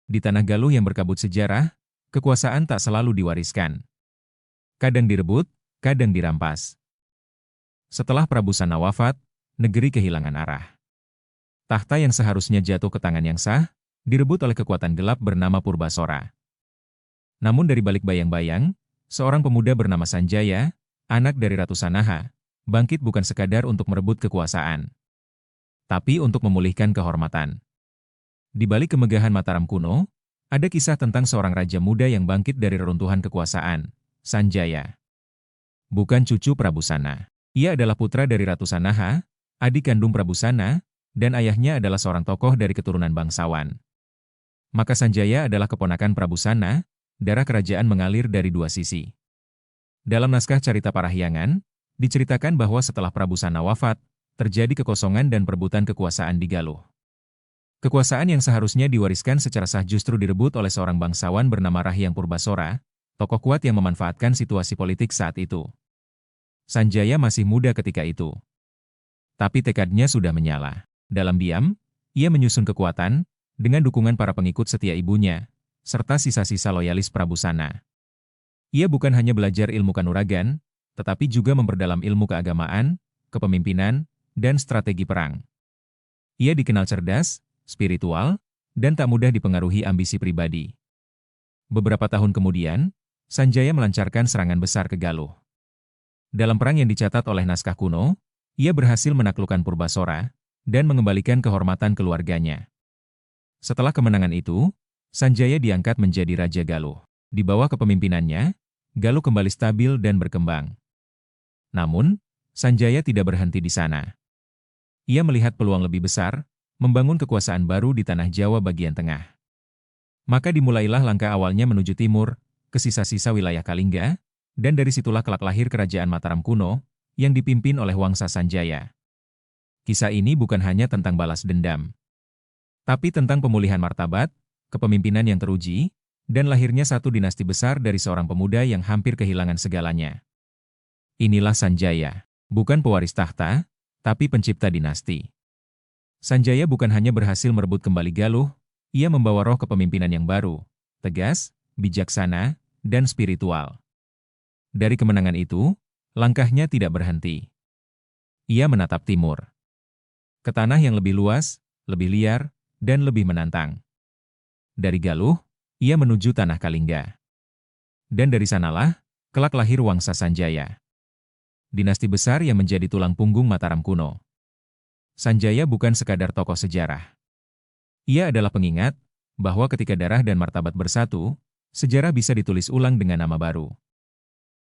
Di tanah Galuh yang berkabut sejarah, kekuasaan tak selalu diwariskan. Kadang direbut, kadang dirampas. Setelah Prabu Sana wafat, negeri kehilangan arah. Tahta yang seharusnya jatuh ke tangan yang sah, direbut oleh kekuatan gelap bernama Purbasora. Namun dari balik bayang-bayang, seorang pemuda bernama Sanjaya, anak dari Ratu Sanaha, bangkit bukan sekadar untuk merebut kekuasaan, tapi untuk memulihkan kehormatan. Di balik kemegahan Mataram kuno, ada kisah tentang seorang raja muda yang bangkit dari reruntuhan kekuasaan, Sanjaya. Bukan cucu Prabu Sana. Ia adalah putra dari Ratu Sanaha, adik kandung Prabu Sana, dan ayahnya adalah seorang tokoh dari keturunan bangsawan. Maka Sanjaya adalah keponakan Prabu Sana, darah kerajaan mengalir dari dua sisi. Dalam naskah Carita Parahyangan, diceritakan bahwa setelah Prabu Sana wafat, terjadi kekosongan dan perebutan kekuasaan di Galuh. Kekuasaan yang seharusnya diwariskan secara sah justru direbut oleh seorang bangsawan bernama Rahyang Purbasora, tokoh kuat yang memanfaatkan situasi politik saat itu. Sanjaya masih muda ketika itu. Tapi tekadnya sudah menyala. Dalam diam, ia menyusun kekuatan, dengan dukungan para pengikut setia ibunya, serta sisa-sisa loyalis Prabu Sana. Ia bukan hanya belajar ilmu kanuragan, tetapi juga memperdalam ilmu keagamaan, kepemimpinan, dan strategi perang. Ia dikenal cerdas, spiritual, dan tak mudah dipengaruhi ambisi pribadi. Beberapa tahun kemudian, Sanjaya melancarkan serangan besar ke Galuh. Dalam perang yang dicatat oleh naskah kuno, ia berhasil menaklukkan Purbasora dan mengembalikan kehormatan keluarganya. Setelah kemenangan itu, Sanjaya diangkat menjadi Raja Galuh. Di bawah kepemimpinannya, Galuh kembali stabil dan berkembang. Namun, Sanjaya tidak berhenti di sana. Ia melihat peluang lebih besar, membangun kekuasaan baru di tanah Jawa bagian tengah. Maka dimulailah langkah awalnya menuju timur, ke sisa-sisa wilayah Kalingga, dan dari situlah kelak lahir kerajaan Mataram kuno, yang dipimpin oleh Wangsa Sanjaya. Kisah ini bukan hanya tentang balas dendam, tapi tentang pemulihan martabat, kepemimpinan yang teruji, dan lahirnya satu dinasti besar dari seorang pemuda yang hampir kehilangan segalanya. Inilah Sanjaya, bukan pewaris tahta, tapi pencipta dinasti. Sanjaya bukan hanya berhasil merebut kembali Galuh, ia membawa roh kepemimpinan yang baru, tegas, bijaksana, dan spiritual. Dari kemenangan itu, langkahnya tidak berhenti. Ia menatap timur, ke tanah yang lebih luas, lebih liar, dan lebih menantang. Dari Galuh, ia menuju tanah Kalingga. Dan dari sanalah, kelak lahir Wangsa Sanjaya. Dinasti besar yang menjadi tulang punggung Mataram kuno. Sanjaya bukan sekadar tokoh sejarah. Ia adalah pengingat bahwa ketika darah dan martabat bersatu, sejarah bisa ditulis ulang dengan nama baru.